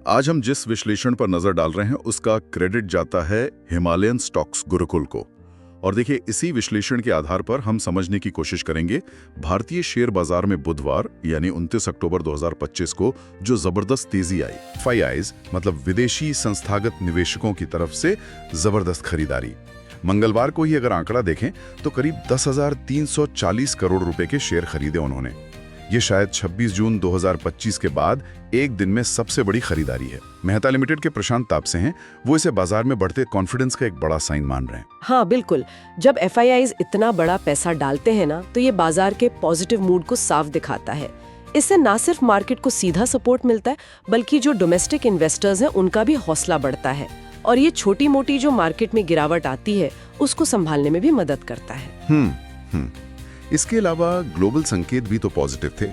आज हम जिस विश्लेषण पर नजर डाल रहे हैं उसका क्रेडिट जाता है हिमालयन स्टॉक्स गुरुकुल को। और देखिए, इसी विश्लेषण के आधार पर हम समझने की कोशिश करेंगे भारतीय शेयर बाजार में बुधवार यानी 29 अक्टूबर 2025 को जो जबरदस्त तेजी आई। एफआईआईज मतलब विदेशी संस्थागत निवेशकों की तरफ से जबरदस्त खरीदारी। मंगलवार को ही अगर आंकड़ा देखें तो करीब 10,340 करोड़ रुपए के शेयर खरीदे उन्होंने। ये शायद 26 जून 2025 के बाद एक दिन में सबसे बड़ी खरीदारी है। मेहता लिमिटेड के प्रशांत तापसे हैं, वो इसे बाजार में बढ़ते कॉन्फिडेंस का एक बड़ा साइन मान रहे हैं। हाँ बिल्कुल, जब एफआईआईज इतना बड़ा पैसा डालते हैं ना, तो ये बाजार के पॉजिटिव मूड को साफ दिखाता है। इससे ना सिर्फ मार्केट को सीधा सपोर्ट मिलता है, बल्कि जो डोमेस्टिक इन्वेस्टर्स हैं उनका भी हौसला बढ़ता है और ये छोटी मोटी जो मार्केट में गिरावट आती है उसको संभालने में भी मदद करता है। इसके अलावा ग्लोबल संकेत भी तो पॉजिटिव थे।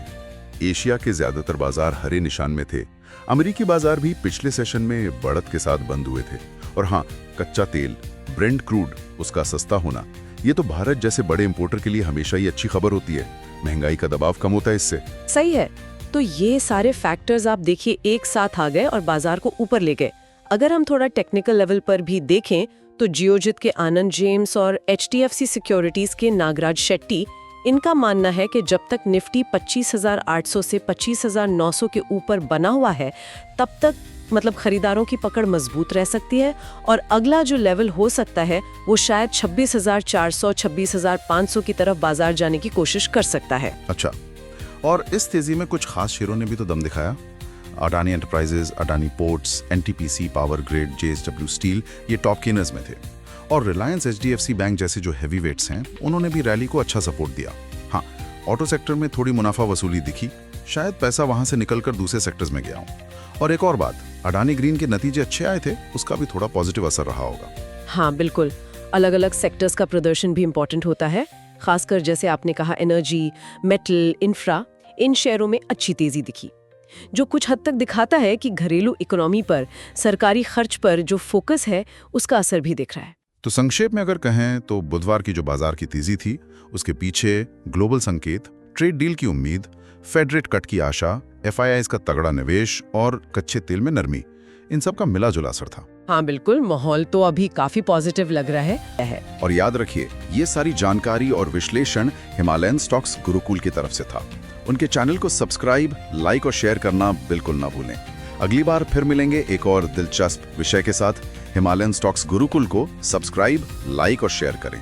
एशिया के ज्यादातर बाजार हरे निशान में थे। अमेरिकी बाजार भी पिछले सेशन में बढ़त के साथ बंद हुए थे। और हाँ, कच्चा तेल ब्रेंट क्रूड उसका सस्ता होना, ये तो भारत जैसे बड़े इंपोर्टर के लिए हमेशा ही अच्छी खबर होती है। महंगाई का दबाव कम होता है इससे। सही है। तो ये सारे फैक्टर्स आप देखिए एक साथ आ गए और बाजार को ऊपर ले गए। अगर हम थोड़ा टेक्निकल लेवल पर भी देखें तो जियोजित के आनंद जेम्स और HDFC सिक्योरिटीज के नागराज शेट्टी, इनका मानना है कि जब तक निफ्टी 25,800 से 25,900 के ऊपर बना हुआ है, तब तक मतलब खरीदारों की पकड़ मजबूत रह सकती है और अगला जो लेवल हो सकता है वो शायद 26,400, 26,500 की तरफ बाजार जाने की कोशिश कर सकता है। अच्छा, और इस तेजी में कुछ खास शेयरों ने भी तो दम दिखाया। Adani enterprises, Adani ports, NTPC, power grid, JSW steel, ये टॉप गेनर्स में थे। और रिलायंस HDFC बैंक जैसे जो हैवी वेट्स हैं, उन्होंने भी रैली को अच्छा सपोर्ट दिया। हाँ, ऑटो सेक्टर में थोड़ी मुनाफा वसूली दिखी, शायद पैसा वहां से निकलकर दूसरे सेक्टर्स में गया हो। और एक और बात, अडानी ग्रीन के नतीजे अच्छे आए थे, उसका भी थोड़ा पॉजिटिव असर रहा होगा। हाँ बिल्कुल, अलग अलग सेक्टर्स का प्रदर्शन भी इम्पोर्टेंट होता है। खासकर जैसे आपने कहा एनर्जी, मेटल, इंफ्रा, इन शेयरों में अच्छी तेजी दिखी, जो कुछ हद तक दिखाता है कि घरेलू इकोनॉमी पर, सरकारी खर्च पर जो फोकस है उसका असर भी दिख रहा है। तो संक्षेप में अगर कहें तो बुधवार की जो बाजार की तेजी थी, उसके पीछे ग्लोबल संकेत, ट्रेड डील की उम्मीद, फेड रेट कट की आशा, एफआईआईज का तगड़ा निवेश और कच्चे तेल में नरमी, इन सब का मिला जुला असर था। हाँ बिल्कुल, माहौल तो अभी काफी पॉजिटिव लग रहा है। और याद रखिए, ये सारी जानकारी और विश्लेषण हिमालयन स्टॉक्स गुरुकुल की तरफ से था। उनके चैनल को सब्सक्राइब, लाइक और शेयर करना बिल्कुल ना भूलें। अगली बार फिर मिलेंगे एक और दिलचस्प विषय के साथ। हिमालयन स्टॉक्स गुरुकुल को सब्सक्राइब, लाइक और शेयर करें।